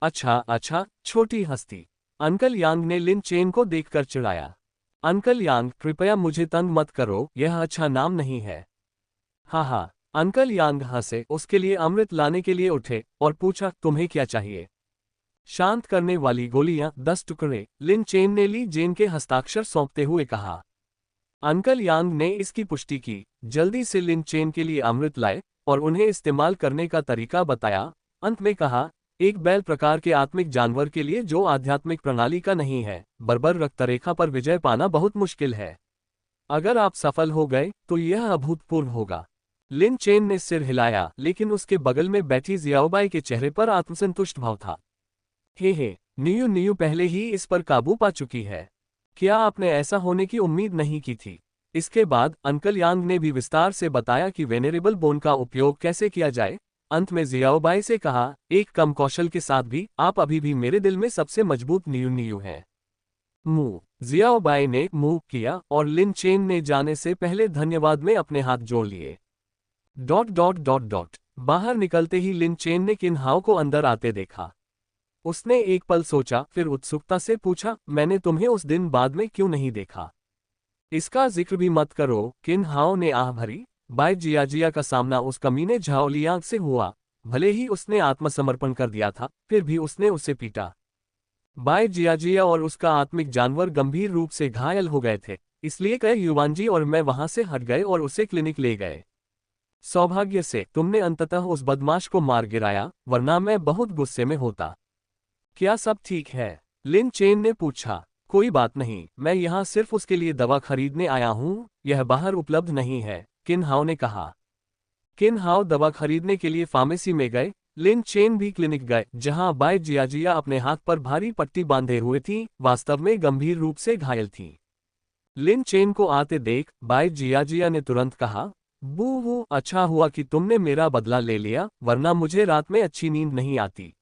अच्छा, छोटी हस्ती। अंकल यांग ने लिन चेन को देखकर चिढ़ाया। अंकल यांग, कृपया मुझे तंग मत करो, यह अच्छा नाम नहीं है। हाँ, अंकल यांग हंसे, उसके लिए अमृत लाने के लिए उठे और पूछा, तुम्हें क्या चाहिए? शांत करने वाली गोलियां 10 टुकड़े, लिन चेन ने ली जेन के हस्ताक्षर सौंपते हुए कहा। अंकल यांग ने इसकी पुष्टि की, जल्दी से लिन चेन के लिए अमृत लाए और उन्हें इस्तेमाल करने का तरीका बताया। अंत में कहा, एक बैल प्रकार के आत्मिक जानवर के लिए जो आध्यात्मिक प्रणाली का नहीं है, बर्बर रक्तरेखा पर विजय पाना बहुत मुश्किल है। अगर आप सफल हो गए तो यह अभूतपूर्व होगा। लिन चेन ने सिर हिलाया, लेकिन उसके बगल में बैठी जियाओबाई के चेहरे पर आत्मसंतुष्ट भाव था। हे, नियू पहले ही इस पर काबू पा चुकी है। क्या आपने ऐसा होने की उम्मीद नहीं की थी? इसके बाद अंकल यांग ने भी विस्तार से बताया कि वेनेरेबल बोन का उपयोग कैसे किया जाए। अंत में जियाओबाई से कहा, एक कम कौशल के साथ भी आप अभी भी मेरे दिल में सबसे मजबूत नियू हैं। मुंह। जियाओबाई ने मुंह किया और लिन चेन ने जाने से पहले धन्यवाद में अपने हाथ जोड़ लिए। बाहर निकलते ही लिन चेन ने किन हाओ को अंदर आते देखा। उसने एक पल सोचा, फिर उत्सुकता से पूछा, मैंने तुम्हें उस दिन बाद में क्यों नहीं देखा? इसका जिक्र भी मत करो, किन हाओ ने आह भरी। बाय जियाजिया का सामना उस कमीने झाओलियांग से हुआ। भले ही उसने आत्मसमर्पण कर दिया था, फिर भी उसने उसे पीटा। बाय जियाजिया और उसका आत्मिक जानवर गंभीर रूप से घायल हो गए थे, इसलिए कई युवांजी और मैं वहां से हट गए और उसे क्लिनिक ले गए। सौभाग्य से तुमने अंततः उस बदमाश को मार गिराया, वरना मैं बहुत गुस्से में होता। क्या सब ठीक है? लिन चेन ने पूछा। कोई बात नहीं, मैं यहाँ सिर्फ उसके लिए दवा खरीदने आया हूँ, यह बाहर उपलब्ध नहीं है, किन हाओ ने कहा। किन हाओ दवा खरीदने के लिए फार्मेसी में गए। लिन चेन भी क्लिनिक गए, जहां बाय जियाजिया अपने हाथ पर भारी पट्टी बांधे हुए थी, वास्तव में गंभीर रूप से घायल थी। लिन चेन को आते देख बाय जियाजिया ने तुरंत कहा, बू वो अच्छा हुआ कि तुमने मेरा बदला ले लिया, वरना मुझे रात में अच्छी नींद नहीं आती।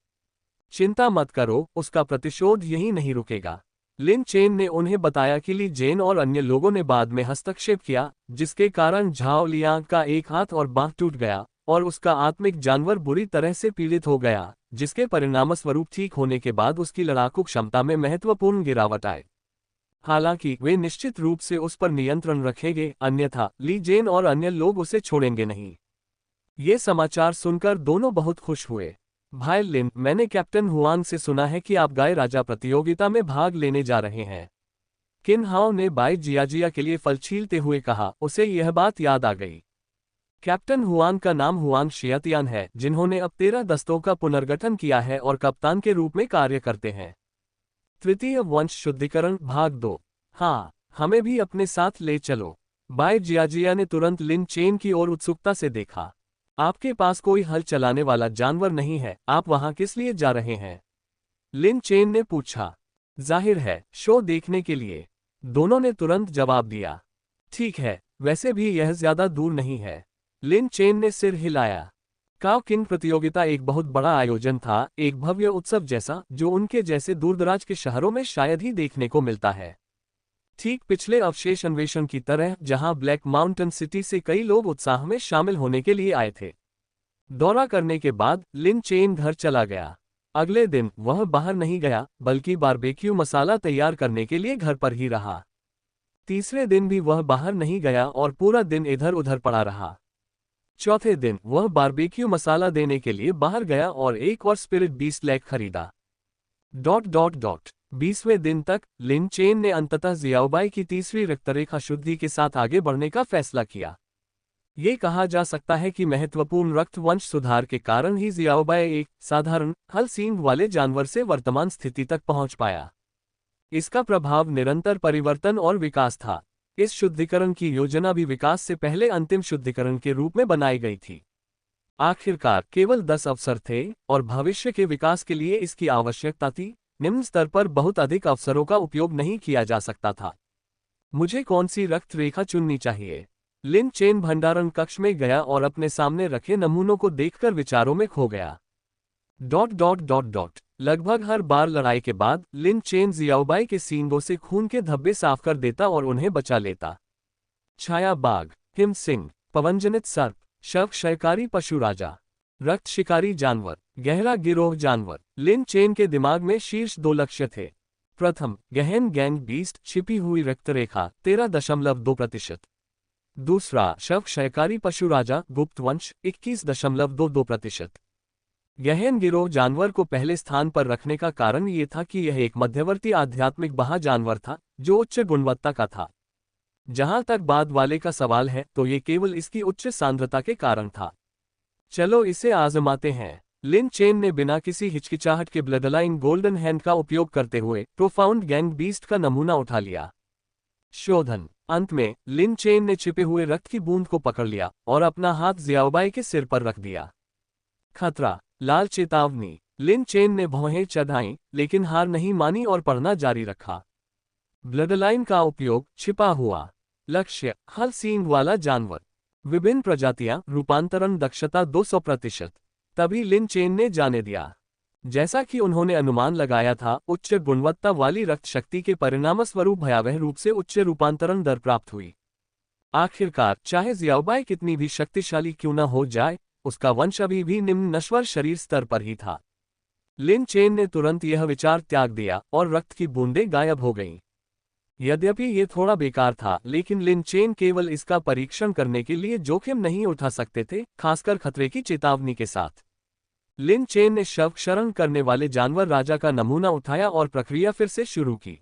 चिंता मत करो, उसका प्रतिशोध यहीं नहीं रुकेगा। लिन चेन ने उन्हें बताया कि ली जेन और अन्य लोगों ने बाद में हस्तक्षेप किया, जिसके कारण झाओ लियांग का एक हाथ और बांह टूट गया और उसका आत्मिक जानवर बुरी तरह से पीड़ित हो गया, जिसके परिणामस्वरूप ठीक होने के बाद उसकी लड़ाकू क्षमता में महत्वपूर्ण गिरावट आए। हालांकि वे निश्चित रूप से उस पर नियंत्रण रखेंगे, अन्यथा ली जेन और अन्य लोग उसे छोड़ेंगे नहीं। ये समाचार सुनकर दोनों बहुत खुश हुए। भाई लिन, मैंने कैप्टन हुआंग से सुना है कि आप गाय राजा प्रतियोगिता में भाग लेने जा रहे हैं। किन हाओ ने बाई जियाजिया के लिए फल छीलते हुए कहा, उसे यह बात याद आ गई। कैप्टन हुआंग का नाम हुआंग शियातियान है, जिन्होंने अब 13 दस्तों का पुनर्गठन किया है और कप्तान के रूप में कार्य करते हैं। तृतीय वंश शुद्धिकरण भाग 2। हाँ, हमें भी अपने साथ ले चलो। बाय जियाजिया ने तुरंत लिन चेन की ओर उत्सुकता से देखा। आपके पास कोई हल चलाने वाला जानवर नहीं है, आप वहां किस लिए जा रहे हैं? लिन चेन ने पूछा। जाहिर है, शो देखने के लिए, दोनों ने तुरंत जवाब दिया। ठीक है, वैसे भी यह ज्यादा दूर नहीं है। लिन चेन ने सिर हिलाया। काव किंग प्रतियोगिता एक बहुत बड़ा आयोजन था, एक भव्य उत्सव जैसा, जो उनके जैसे दूरदराज के शहरों में शायद ही देखने को मिलता है। ठीक पिछले अवशेष अन्वेषण की तरह, जहां ब्लैक माउंटेन सिटी से कई लोग उत्साह में शामिल होने के लिए आए थे। दौरा करने के बाद लिन चेन घर चला गया। अगले दिन वह बाहर नहीं गया, बल्कि बारबेक्यू मसाला तैयार करने के लिए घर पर ही रहा। तीसरे दिन भी वह बाहर नहीं गया और पूरा दिन इधर उधर पड़ा रहा। चौथे दिन वह बारबेक्यू मसाला देने के लिए बाहर गया और एक और स्पिरिट बीस्ट लेग खरीदा। 20वें दिन तक लिन चेन ने अंततः जियाओबाई की तीसरी रक्तरेखा शुद्धि के साथ आगे बढ़ने का फैसला किया। ये कहा जा सकता है कि महत्वपूर्ण रक्त वंश सुधार के कारण ही जियाओबाई एक साधारण हल सींग वाले जानवर से वर्तमान स्थिति तक पहुंच पाया। इसका प्रभाव निरंतर परिवर्तन और विकास था। इस शुद्धिकरण की योजना भी विकास से पहले अंतिम शुद्धिकरण के रूप में बनाई गई थी। आखिरकार केवल 10 अवसर थे और भविष्य के विकास के लिए इसकी आवश्यकता थी। निम्न स्तर पर बहुत अधिक अवसरों का उपयोग नहीं किया जा सकता था। मुझे कौन सी रक्त रेखा चुननी चाहिए? लिन चेन भंडारण कक्ष में गया और अपने सामने रखे नमूनों को देखकर विचारों में खो गया। लगभग हर बार लड़ाई के बाद लिन चेन जियाओबाई के सींगों से खून के धब्बे साफ कर देता और उन्हें बचा लेता। छाया बाघ, हिम सिंह, पवनजनित सर्प, शव क्षयकारी पशु राजा, रक्त शिकारी जानवर, गहरा गिरोह जानवर। लिन चेन के दिमाग में शीर्ष 2 लक्ष्य थे। प्रथम, गहन गैंग बीस्ट, छिपी हुई रक्तरेखा 13.2%। दूसरा, शव क्षयकारी पशु राजा, गुप्त वंश 21.22%। गहन गिरोह जानवर को पहले स्थान पर रखने का कारण ये था कि यह एक मध्यवर्ती आध्यात्मिक बहा जानवर था, जो उच्च गुणवत्ता का था। जहां तक बाद वाले का सवाल है, तो ये केवल इसकी उच्च सांद्रता के कारण था। चलो इसे आजमाते हैं। लिन चेन ने बिना किसी हिचकिचाहट के ब्लडलाइन गोल्डन हैंड का उपयोग करते हुए प्रोफाउंड गैंग बीस्ट का नमूना उठा लिया। शोधन। अंत में लिन चेन ने छिपे हुए रक्त की बूंद को पकड़ लिया और अपना हाथ जियाओबाई के सिर पर रख दिया। खतरा, लाल चेतावनी। लिन चेन ने भौहें चढ़ाईं, लेकिन हार नहीं मानी और पढ़ना जारी रखा। ब्लडलाइन का उपयोग, छिपा हुआ लक्ष्य, हल सींग वाला जानवर, विभिन्न प्रजातियां, रूपांतरण दक्षता 200%। तभी लिन चेन ने जाने दिया। जैसा कि उन्होंने अनुमान लगाया था, उच्च गुणवत्ता वाली रक्त शक्ति के परिणामस्वरूप भयावह रूप से उच्च रूपांतरण दर प्राप्त हुई। आखिरकार, चाहे जियाओबाई कितनी भी शक्तिशाली क्यों न हो जाए, उसका वंश अभी भी निम्न नश्वर शरीर स्तर पर ही था। लिन चेन ने तुरंत यह विचार त्याग दिया और रक्त की बूंदें गायब हो गईं। यद्यपि ये थोड़ा बेकार था, लेकिन लिन चेन केवल इसका परीक्षण करने के लिए जोखिम नहीं उठा सकते थे, खासकर खतरे की चेतावनी के साथ। लिन चेन ने शव क्षरण करने वाले जानवर राजा का नमूना उठाया और प्रक्रिया फिर से शुरू की।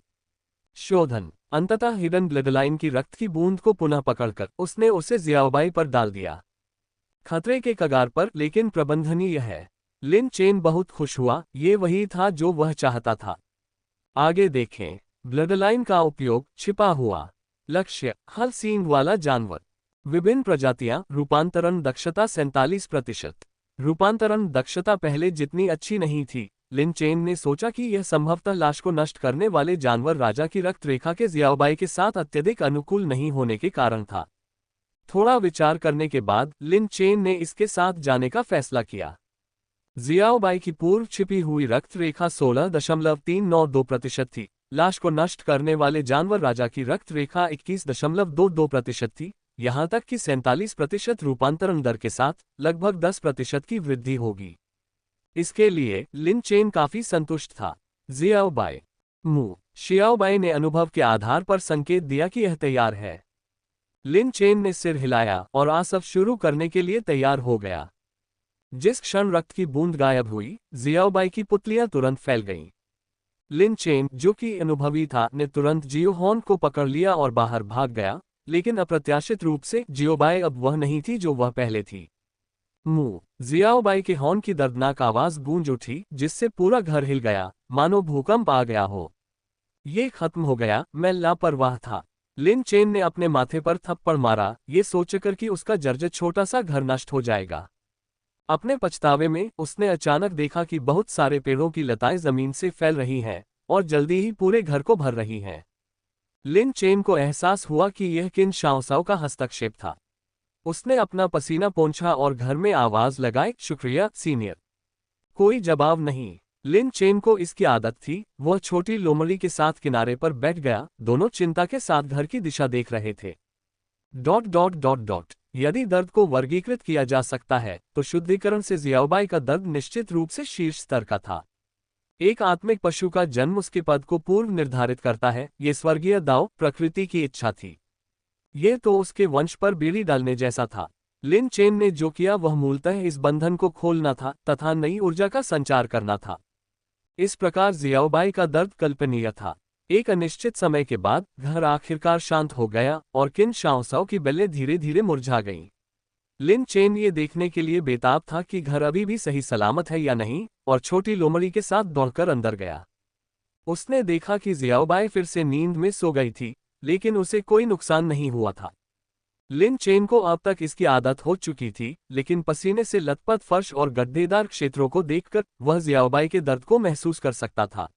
शोधन। अंततः हिडन ब्लडलाइन की रक्त की बूंद को पुनः पकड़कर उसने उसे जियाओबाई पर डाल दिया। खतरे के कगार पर लेकिन प्रबंधनीय है। लिन चेन बहुत खुश हुआ, ये वही था जो वह चाहता था। आगे देखें। ब्लडलाइन का उपयोग, छिपा हुआ लक्ष्य, हल सींग वाला जानवर। विभिन्न प्रजातियां, रूपांतरण दक्षता 47%। रूपांतरण दक्षता पहले जितनी अच्छी नहीं थी। लिन चेन ने सोचा कि यह संभवतः लाश को नष्ट करने वाले जानवर राजा की रक्त रेखा के जियाओबाई के साथ अत्यधिक अनुकूल नहीं होने के कारण था। थोड़ा विचार करने के बाद लिन चेन ने इसके साथ जाने का फैसला किया। जियाओबाई की पूर्व छिपी हुई रक्त रेखा 16.392% थी। लाश को नष्ट करने वाले जानवर राजा की रक्त रेखा 21.22% थी। यहां तक कि 47% रूपांतरण दर के साथ लगभग 10% की वृद्धि होगी। इसके लिए लिन चेन काफी संतुष्ट था। जियाओबाई शियाओबाई ने अनुभव के आधार पर संकेत दिया कि यह तैयार है। लिन चेन ने सिर हिलाया और आसव शुरू करने के लिए तैयार हो गया। जिस क्षण रक्त की बूंद गायब हुई, जियाओबाई की पुतलियां तुरंत फैल गईं। लिन चेन, जो कि अनुभवी था, ने तुरंत जियो हॉन को पकड़ लिया और बाहर भाग गया, लेकिन अप्रत्याशित रूप से जियोबाई अब वह नहीं थी जो वह पहले थी। जियाओबाई के हॉर्न की दर्दनाक आवाज गूंज उठी, जिससे पूरा घर हिल गया, मानो भूकंप आ गया हो। ये खत्म हो गया, मैं लापरवाह था। लिन चेन ने अपने माथे पर थप्पड़ मारा, ये सोचकर कि उसका जर्जर छोटा सा घर नष्ट हो जाएगा। अपने पछतावे में उसने अचानक देखा कि बहुत सारे पेड़ों की लताएं जमीन से फैल रही हैं और जल्दी ही पूरे घर को भर रही हैं। लिन चेन को एहसास हुआ कि यह किन शाओसाओ का हस्तक्षेप था। उसने अपना पसीना पोंछा और घर में आवाज लगाई, शुक्रिया सीनियर। कोई जवाब नहीं। लिन चेन को इसकी आदत थी। वह छोटी लोमड़ी के साथ किनारे पर बैठ गया, दोनों चिंता के साथ घर की दिशा देख रहे थे। ... यदि दर्द को वर्गीकृत किया जा सकता है तो शुद्धिकरण से जियाओबाई का दर्द निश्चित रूप से शीर्ष स्तर का था। एक आत्मिक पशु का जन्म उसके पद को पूर्व निर्धारित करता है। ये स्वर्गीय दाव, प्रकृति की इच्छा थी। ये तो उसके वंश पर बीड़ी डालने जैसा था। लिन चेन ने जो किया वह मूलतः इस बंधन को खोलना था तथा नई ऊर्जा का संचार करना था। इस प्रकार जियाओबाई का दर्द कल्पनीय था। एक अनिश्चित समय के बाद घर आखिरकार शांत हो गया और किन शाओसाओ की बेलें धीरे धीरे मुरझा गईं। लिन चेन ये देखने के लिए बेताब था कि घर अभी भी सही सलामत है या नहीं, और छोटी लोमड़ी के साथ दौड़कर अंदर गया। उसने देखा कि जियाओबाई फिर से नींद में सो गई थी, लेकिन उसे कोई नुकसान नहीं हुआ था। लिन चेन को अब तक इसकी आदत हो चुकी थी, लेकिन पसीने से लथपथ फर्श और गड्ढेदार क्षेत्रों को देखकर वह जियाओबाई के दर्द को महसूस कर सकता था।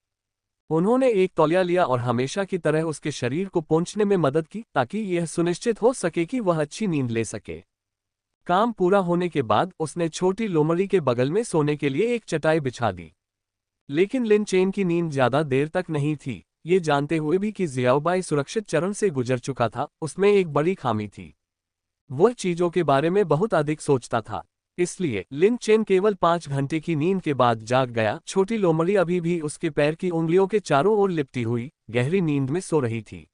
उन्होंने एक तौलिया लिया और हमेशा की तरह उसके शरीर को पोंछने में मदद की, ताकि यह सुनिश्चित हो सके कि वह अच्छी नींद ले सके। काम पूरा होने के बाद उसने छोटी लोमड़ी के बगल में सोने के लिए एक चटाई बिछा दी। लेकिन लिन चेन की नींद ज्यादा देर तक नहीं थी। ये जानते हुए भी कि जियाओबाई सुरक्षित चरण से गुजर चुका था, उसमें एक बड़ी खामी थी। वह चीजों के बारे में बहुत अधिक सोचता था। इसलिए लिन चेन केवल 5 घंटे की नींद के बाद जाग गया। छोटी लोमड़ी अभी भी उसके पैर की उंगलियों के चारों ओर लिपटी हुई गहरी नींद में सो रही थी।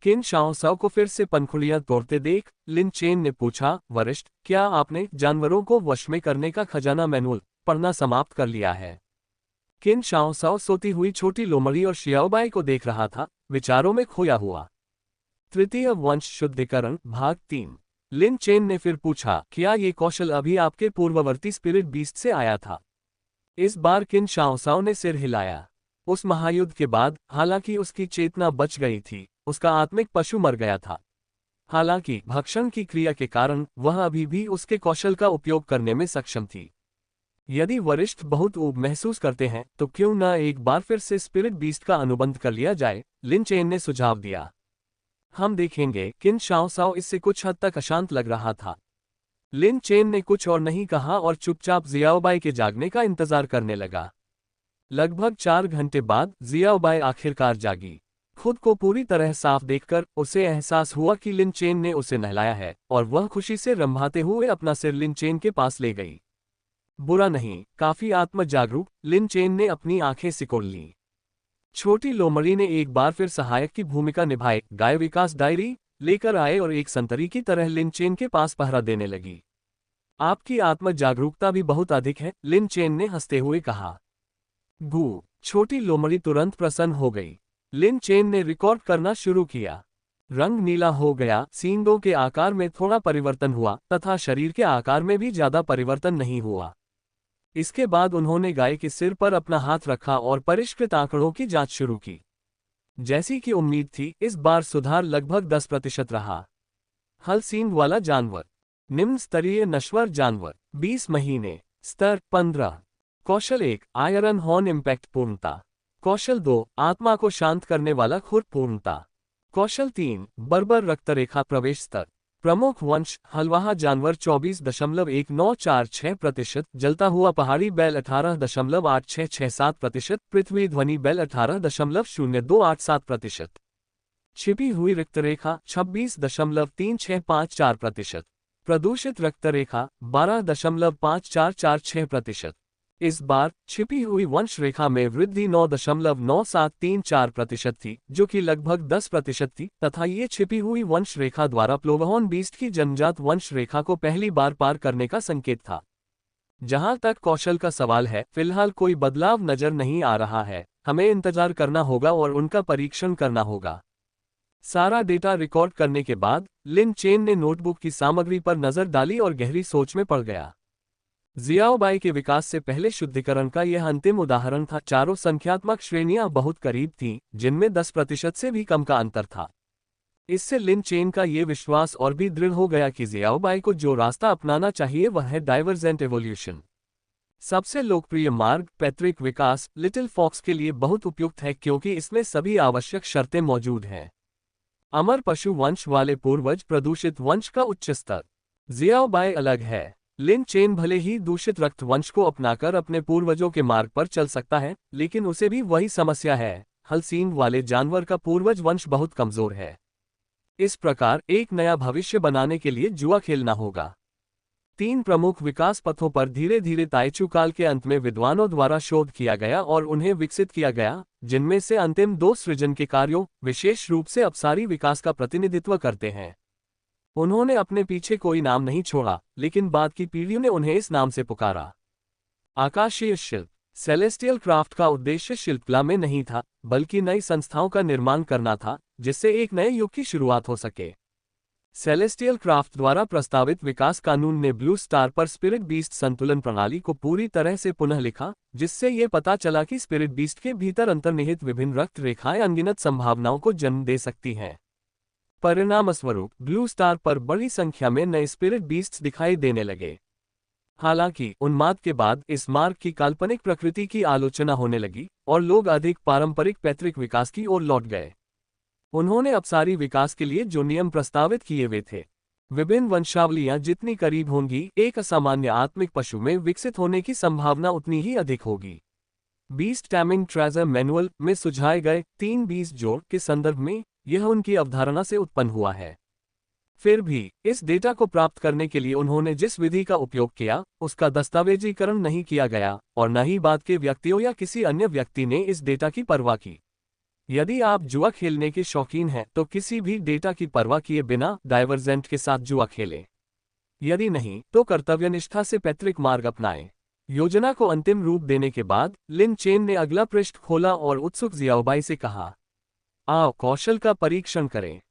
किन शाओसाओ को फिर से पंखुड़ियां तोड़ते देख लिन चेन ने पूछा, वरिष्ठ, क्या आपने जानवरों को वश में करने का खजाना मैनुअल पढ़ना समाप्त कर लिया है? किन शाओसाओ सोती हुई छोटी लोमड़ी और शियाओबाई को देख रहा था, विचारों में खोया हुआ। तृतीय वंश शुद्धिकरण भाग 3। लिन चेन ने फिर पूछा, क्या ये कौशल अभी आपके पूर्ववर्ती स्पिरिट बीस्ट से आया था? इस बार किन शाओसाओ ने सिर हिलाया। उस महायुद्ध के बाद, हालांकि उसकी चेतना बच गई थी, उसका आत्मिक पशु मर गया था। हालांकि भक्षण की क्रिया के कारण वह अभी भी उसके कौशल का उपयोग करने में सक्षम थी। यदि वरिष्ठ बहुत ऊब महसूस करते हैं तो क्यों न एक बार फिर से स्पिरिट बीस्ट का अनुबंध कर लिया जाए, लिन चेन ने सुझाव दिया। हम देखेंगे। किन शाओसाओ इससे कुछ हद तक अशांत लग रहा था। लिन चेन ने कुछ और नहीं कहा और चुपचाप जियाओबाई के जागने का इंतजार करने लगा। लगभग 4 घंटे बाद जियाओबाई आखिरकार जागी। खुद को पूरी तरह साफ देखकर उसे एहसास हुआ कि लिन चेन ने उसे नहलाया है, और वह खुशी से रंभाते हुए अपना सिर लिन चेन के पास ले गई। बुरा नहीं, काफी आत्म जागरूक। लिन चेन ने अपनी आंखें सिकोड़ लीं। छोटी लोमड़ी ने एक बार फिर सहायक की भूमिका निभाई। गाय विकास डायरी लेकर आए और एक संतरी की तरह लिन चेन के पास पहरा देने लगी। आपकी आत्म जागरूकता भी बहुत अधिक है, लिन चेन ने हंसते हुए कहा। छोटी लोमड़ी तुरंत प्रसन्न हो गई। लिन चेन ने रिकॉर्ड करना शुरू किया। रंग नीला हो गया, सींगों के आकार में थोड़ा परिवर्तन हुआ तथा शरीर के आकार में भी ज्यादा परिवर्तन नहीं हुआ। इसके बाद उन्होंने गाय के सिर पर अपना हाथ रखा और परिष्कृत आंकड़ों की जांच शुरू की। जैसी कि उम्मीद थी, इस बार सुधार लगभग 10% रहा। हल सींग वाला जानवर, निम्न स्तरीय नश्वर जानवर 20 महीने, स्तर 15। कौशल 1 आयरन हॉर्न इम्पैक्ट पूर्णता। कौशल 2 आत्मा को शांत करने वाला खुर पूर्णता। कौशल 3 बर्बर रक्तरेखा प्रवेश स्तर। प्रमुख वंश हलवाहा जानवर 24.1946%, जलता हुआ पहाड़ी बैल 18.8667%, पृथ्वी ध्वनि बैल 18.0287%। छिपी हुई रक्तरेखा 26.3654%। प्रदूषित रक्तरेखा 12.5446%। इस बार छिपी हुई वंश रेखा में वृद्धि 9.9734% थी, जो कि लगभग 10% थी, तथा ये छिपी हुई वंश रेखा द्वारा प्लोवहॉर्न बीस्ट की जन्मजात वंश रेखा को पहली बार पार करने का संकेत था। जहां तक कौशल का सवाल है, फिलहाल कोई बदलाव नजर नहीं आ रहा है। हमें इंतजार करना होगा और उनका परीक्षण करना होगा। सारा डेटा रिकॉर्ड करने के बाद लिन चेन ने नोटबुक की सामग्री पर नजर डाली और गहरी सोच में पड़ गया। जियाओबाई के विकास से पहले शुद्धिकरण का यह अंतिम उदाहरण था। चारों संख्यात्मक श्रेणियां बहुत करीब थीं, जिनमें 10% से भी कम का अंतर था। इससे लिन चेन का ये विश्वास और भी दृढ़ हो गया कि जियाओबाई को जो रास्ता अपनाना चाहिए वह है डाइवर्जेंट एवोल्यूशन। सबसे लोकप्रिय मार्ग पैतृक विकास लिटिल फॉक्स के लिए बहुत उपयुक्त है, क्योंकि इसमें सभी आवश्यक शर्तें मौजूद हैं। अमर पशु वंश वाले पूर्वज, प्रदूषित वंश का उच्च स्तर। जियाओबाई अलग है। लिन चेन भले ही दूषित रक्त वंश को अपनाकर अपने पूर्वजों के मार्ग पर चल सकता है, लेकिन उसे भी वही समस्या है, हल सींग वाले जानवर का पूर्वज वंश बहुत कमजोर है। इस प्रकार एक नया भविष्य बनाने के लिए जुआ खेलना होगा। 3 प्रमुख विकास पथों पर धीरे धीरे ताइचू काल के अंत में विद्वानों द्वारा शोध किया गया और उन्हें विकसित किया गया, जिनमें से अंतिम 2 सृजन के कार्यों, विशेष रूप से अपसारी विकास का प्रतिनिधित्व करते हैं। उन्होंने अपने पीछे कोई नाम नहीं छोड़ा, लेकिन बाद की पीढ़ियों ने उन्हें इस नाम से पुकारा। आकाशीय शिल्प। सेलेस्टियल क्राफ्ट का उद्देश्य शिल्पकला में नहीं था, बल्कि नई संस्थाओं का निर्माण करना था, जिससे एक नए युग की शुरुआत हो सके। सेलेस्टियल क्राफ्ट द्वारा प्रस्तावित विकास कानून ने ब्लू स्टार पर स्पिरिट बीस्ट संतुलन प्रणाली को पूरी तरह से पुनः लिखा, जिससे ये पता चला कि स्पिरिट बीस्ट के भीतर अंतर्निहित विभिन्न रक्त रेखाएं अनगिनत संभावनाओं को जन्म दे सकती हैं। परिणामस्वरूप ब्लू स्टार पर बड़ी संख्या में नए स्पिरिट बीस्ट्स दिखाई देने लगे। हालांकि उन्माद के बाद इस मार्ग की काल्पनिक प्रकृति की आलोचना होने लगी और लोग अधिक पारंपरिक पैतृक विकास की ओर लौट गए। उन्होंने अपसारी विकास के लिए जो नियम प्रस्तावित किए हुए थे, विभिन्न वंशावलियां जितनी करीब होंगी, एक असामान्य आत्मिक पशु में विकसित होने की संभावना उतनी ही अधिक होगी। बीस्ट टैमिंग ट्रेजर मैनुअल में सुझाए गए 3 बीज जोड़ के संदर्भ में यह उनकी अवधारणा से उत्पन्न हुआ है। फिर भी इस डेटा को प्राप्त करने के लिए उन्होंने जिस विधि का उपयोग किया, उसका दस्तावेजीकरण नहीं किया गया और न ही बाद के व्यक्तियों या किसी अन्य व्यक्ति ने इस डेटा की परवाह की। यदि आप जुआ खेलने के शौकीन हैं, तो किसी भी डेटा की परवाह किए बिना डाइवर्जेंट के साथ जुआ खेलें। यदि नहीं, तो कर्तव्यनिष्ठा से पैतृक मार्ग अपनाएं। योजना को अंतिम रूप देने के बाद लिन चेन ने अगला पृष्ठ खोला और उत्सुक जियाओबाई से कहा, आओ कौशल का परीक्षण करें।